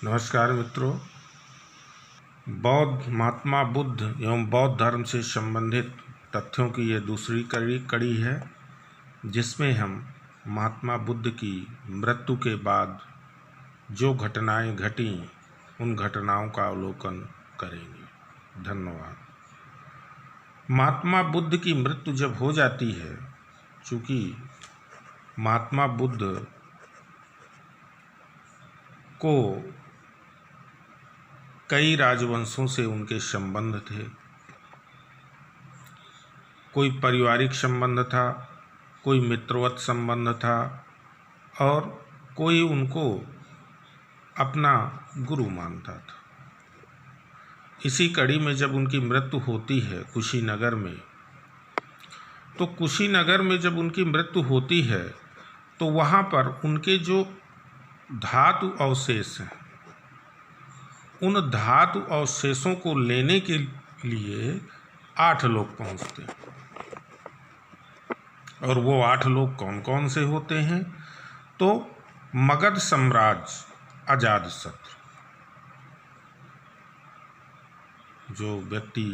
नमस्कार मित्रों। बौद्ध महात्मा बुद्ध एवं बौद्ध धर्म से संबंधित तथ्यों की ये दूसरी कड़ी है, जिसमें हम महात्मा बुद्ध की मृत्यु के बाद जो घटनाएं घटी उन घटनाओं का अवलोकन करेंगे। धन्यवाद। महात्मा बुद्ध की मृत्यु जब हो जाती है, चूँकि महात्मा बुद्ध को कई राजवंशों से उनके संबंध थे। कोई पारिवारिक संबंध था, कोई मित्रवत संबंध था और कोई उनको अपना गुरु मानता था। इसी कड़ी में जब उनकी मृत्यु होती है कुशीनगर में, तो कुशीनगर में जब उनकी मृत्यु होती है तो वहाँ पर उनके जो धातु अवशेष हैं, उन धातु अवशेषों को लेने के लिए 8 लोग पहुँचते हैं। और वो 8 लोग कौन कौन से होते हैं? तो मगध साम्राज्य अजातशत्रु, जो व्यक्ति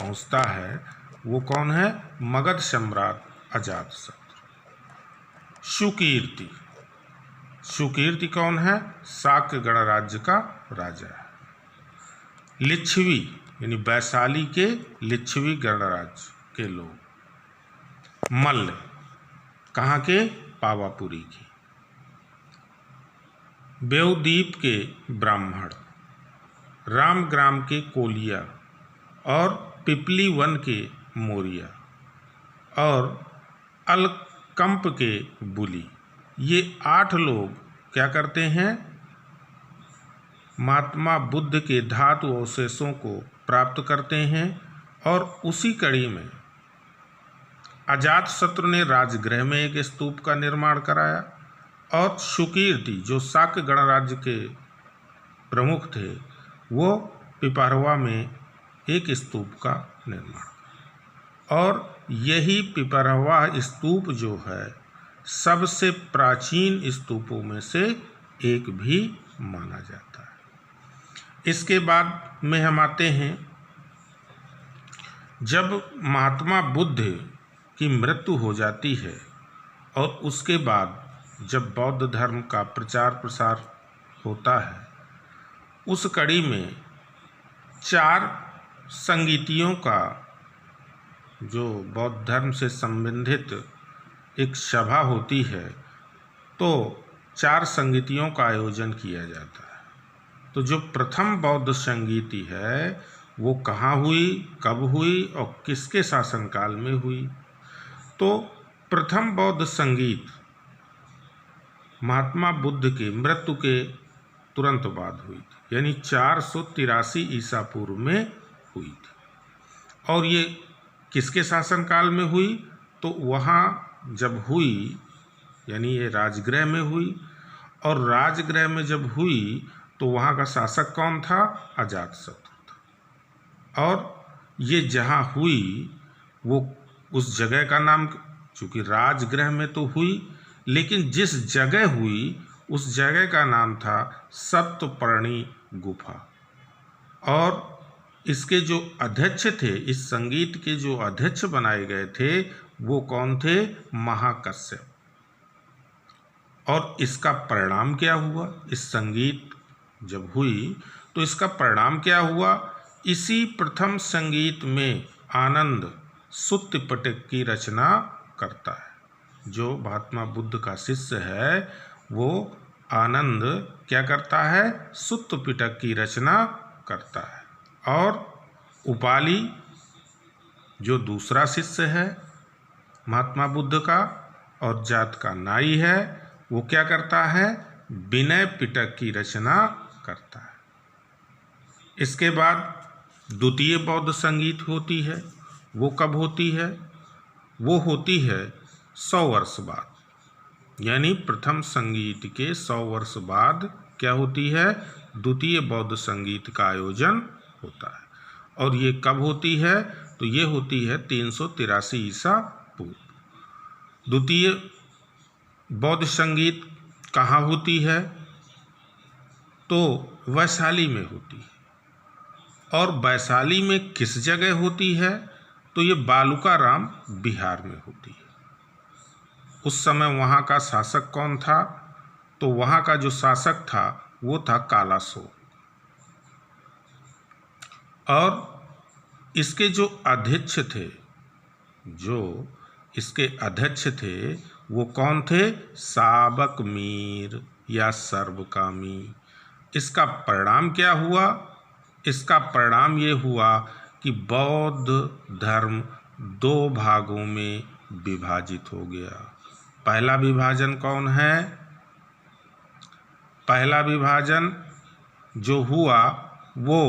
पहुँचता है वो कौन है? मगध सम्राट अजातशत्रु। सुकीर्ति कौन है? शाक्य गणराज्य का राजा है। लिच्छवी यानी वैशाली के लिच्छवी गणराज्य के लोग। मल्ल कहाँ के? पावापुरी के। बेवद्वीप के ब्राह्मण, रामग्राम के कोलिया और पिपली वन के मोरिया और अलकंप के बुली, ये 8 लोग क्या करते हैं? महात्मा बुद्ध के धातु अवशेषों को प्राप्त करते हैं। और उसी कड़ी में अजातशत्रु ने राजगृह में एक स्तूप का निर्माण कराया और सुकीर्ति, जो शाक्य गणराज्य के प्रमुख थे, वो पिपरवा में एक स्तूप का निर्माण। और यही पिपरवा स्तूप जो है सबसे प्राचीन स्तूपों में से एक भी माना जाता है। इसके बाद में हम आते हैं, जब महात्मा बुद्ध की मृत्यु हो जाती है और उसके बाद जब बौद्ध धर्म का प्रचार प्रसार होता है, उस कड़ी में 4 संगीतियों का, जो बौद्ध धर्म से संबंधित एक सभा होती है, तो 4 संगीतियों का आयोजन किया जाता है। तो जो प्रथम बौद्ध संगीति है वो कहाँ हुई, कब हुई और किसके शासनकाल में हुई? तो प्रथम बौद्ध संगीत महात्मा बुद्ध के मृत्यु के तुरंत बाद हुई थी, यानी 483 ईसा पूर्व में हुई थी। और ये किसके शासनकाल में हुई? तो वहाँ जब हुई, यानी ये राजगृह में हुई, और राजगृह में जब हुई तो वहाँ का शासक कौन था? अजातशत्रु था। और ये जहाँ हुई वो उस जगह का नाम, चूँकि राजगृह में तो हुई, लेकिन जिस जगह हुई उस जगह का नाम था सप्तपर्णी गुफा। और इसके जो अध्यक्ष थे, इस संगीत के जो अध्यक्ष बनाए गए थे, वो कौन थे? महाकश्यप। और इसका परिणाम क्या हुआ? इस संगीत जब हुई तो इसका परिणाम क्या हुआ? इसी प्रथम संगीत में आनंद सुत्त पिटक की रचना करता है। जो महात्मा बुद्ध का शिष्य है वो आनंद क्या करता है? सुत्त पिटक की रचना करता है। और उपाली, जो दूसरा शिष्य है महात्मा बुद्ध का और जात का नाई है, वो क्या करता है? विनय पिटक की रचना करता है। इसके बाद द्वितीय बौद्ध संगीत होती है। वो कब होती है? वो होती है 100 वर्ष बाद, यानी प्रथम संगीत के 100 वर्ष बाद क्या होती है? द्वितीय बौद्ध संगीत का आयोजन होता है। और ये कब होती है? तो ये होती है 383 ईसा पूर्व। द्वितीय बौद्ध संगीत कहाँ होती है? तो वैशाली में होती है। और वैशाली में किस जगह होती है? तो ये बालूकाराम बिहार में होती है। उस समय वहाँ का शासक कौन था? तो वहाँ का जो शासक था वो था कालासोर। और इसके जो अध्यक्ष थे, वो कौन थे? साबक मीर या सर्वकामी। इसका परिणाम क्या हुआ? इसका परिणाम ये हुआ कि बौद्ध धर्म दो भागों में विभाजित हो गया। पहला विभाजन कौन है? पहला विभाजन जो हुआ वो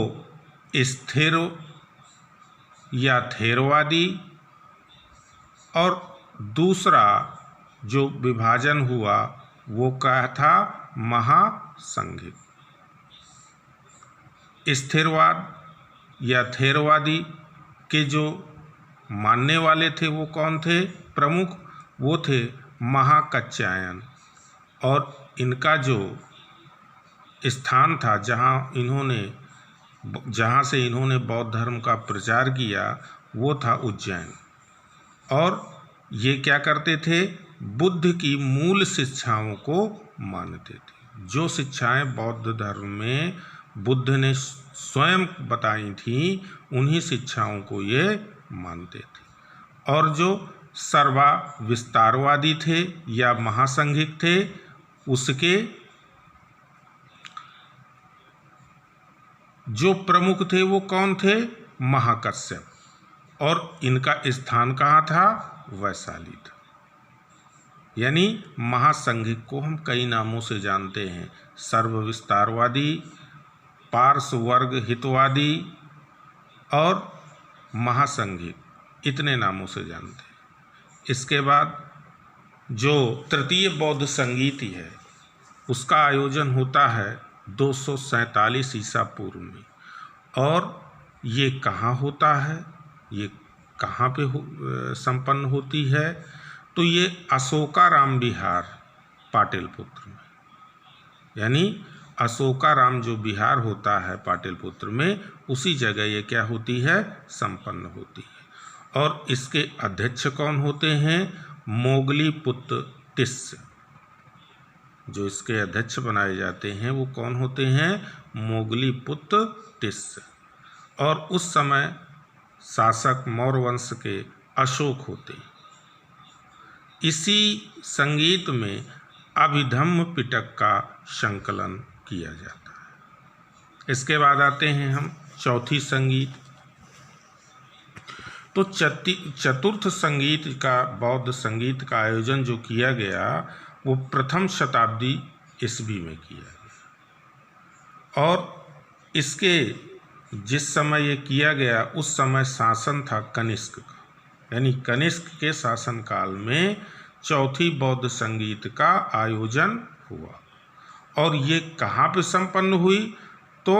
स्थिर या थेरवादी, और दूसरा जो विभाजन हुआ वो क्या था? महासंघिक। स्थिरवाद या थेरवादी के जो मानने वाले थे वो कौन थे? प्रमुख वो थे महाकात्यायन। और इनका जो स्थान था जहाँ से इन्होंने बौद्ध धर्म का प्रचार किया वो था उज्जैन। और ये क्या करते थे? बुद्ध की मूल शिक्षाओं को मानते थे। जो शिक्षाएं बौद्ध धर्म में बुद्ध ने स्वयं बताई थी उन्हीं शिक्षाओं को ये मानते थे। और जो सर्वा विस्तारवादी थे या महासंघिक थे, उसके जो प्रमुख थे वो कौन थे? महाकश्यप। और इनका स्थान कहाँ था? वैशाली था। यानी महासंघिक को हम कई नामों से जानते हैं। सर्व विस्तारवादी, पार्श्ववर्ग हितवादी और महासंघिक, इतने नामों से जानते हैं। इसके बाद जो तृतीय बौद्ध संगीति है उसका आयोजन होता है 247 ईसा पूर्व में। और ये कहाँ होता है? ये कहाँ पे संपन्न होती है? तो ये अशोकाराम विहार पाटलिपुत्र में, यानी अशोकाराम जो विहार होता है पाटलिपुत्र में, उसी जगह ये क्या होती है? संपन्न होती है। और इसके अध्यक्ष कौन होते हैं? मोगलीपुत्र तिस्य। जो इसके अध्यक्ष बनाए जाते हैं वो कौन होते हैं? मोगलीपुत्र तिस्य। और उस समय शासक मौर्य वंश के अशोक होते। इसी संगीत में अभिधम्म पिटक का संकलन किया जाता है। इसके बाद आते हैं हम चौथी संगीत। तो चतुर्थ संगीत का, बौद्ध संगीत का आयोजन जो किया गया वो प्रथम शताब्दी ईस्वी में किया गया। और इसके जिस समय ये किया गया उस समय शासन था कनिष्क का, यानी कनिष्क के शासनकाल में चौथी बौद्ध संगीत का आयोजन हुआ। और ये कहाँ पे संपन्न हुई? तो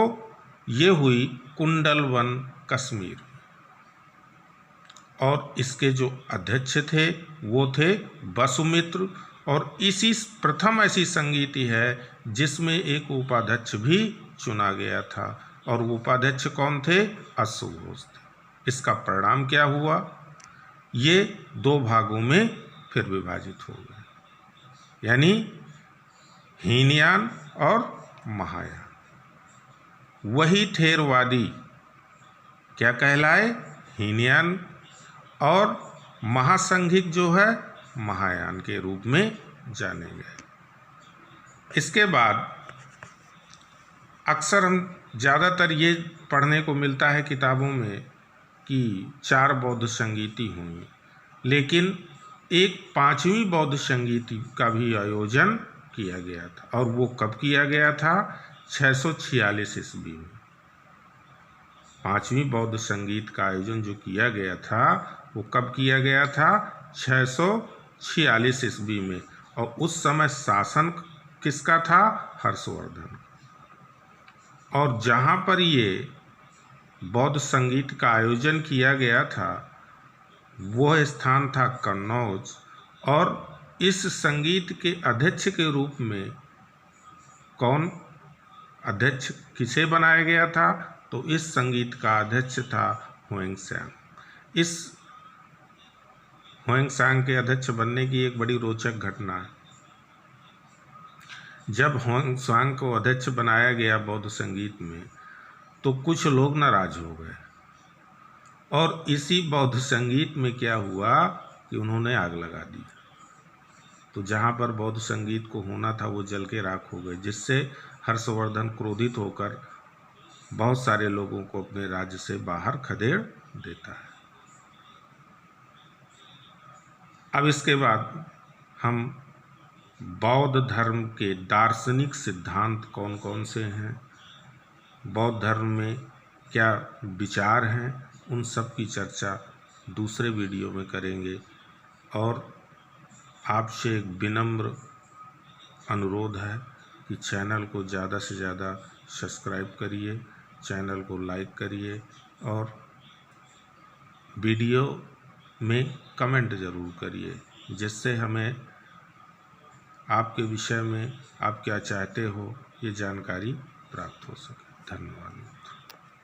ये हुई कुंडलवन, कश्मीर। और इसके जो अध्यक्ष थे वो थे वसुमित्र। और इसी प्रथम ऐसी संगीति है जिसमें एक उपाध्यक्ष भी चुना गया था। और उपाध्यक्ष कौन थे? अश्वघोष थे। इसका परिणाम क्या हुआ? ये दो भागों में फिर विभाजित हो गए, यानी हीनयान और महायान। वही थेरवादी क्या कहलाए? हीनयान। और महासंघिक जो है महायान के रूप में जाने गए। इसके बाद अक्सर हम ज़्यादातर ये पढ़ने को मिलता है किताबों में कि 4 बौद्ध संगीति हुई, लेकिन एक 5वीं बौद्ध संगीति का भी आयोजन किया गया था। और वो कब किया गया था? 646 ईस्वी में। 5वीं बौद्ध संगीत का आयोजन जो किया गया था वो कब किया गया था? 646 ईस्वी में। और उस समय शासन किसका था? हर्षवर्धन। और जहाँ पर ये बौद्ध संगीत का आयोजन किया गया था वह स्थान था कन्नौज। और इस संगीत के अध्यक्ष के रूप में कौन अध्यक्ष किसे बनाया गया था? तो इस संगीत का अध्यक्ष था हुएंग इस हुएंग के अध्यक्ष बनने की एक बड़ी रोचक घटना है। जब हुएंग को अध्यक्ष बनाया गया बौद्ध संगीत में, तो कुछ लोग नाराज हो गए और इसी बौद्ध संगीत में क्या हुआ कि उन्होंने आग लगा दी। तो जहाँ पर बौद्ध संगीत को होना था वो जल के राख हो गए, जिससे हर्षवर्धन क्रोधित होकर बहुत सारे लोगों को अपने राज्य से बाहर खदेड़ देता है। अब इसके बाद हम बौद्ध धर्म के दार्शनिक सिद्धांत कौन कौन से हैं, बौद्ध धर्म में क्या विचार हैं, उन सब की चर्चा दूसरे वीडियो में करेंगे। और आपसे एक विनम्र अनुरोध है कि चैनल को ज़्यादा से ज़्यादा सब्सक्राइब करिए, चैनल को लाइक करिए और वीडियो में कमेंट ज़रूर करिए, जिससे हमें आपके विषय में आप क्या चाहते हो ये जानकारी प्राप्त हो सके। धन्यवाद।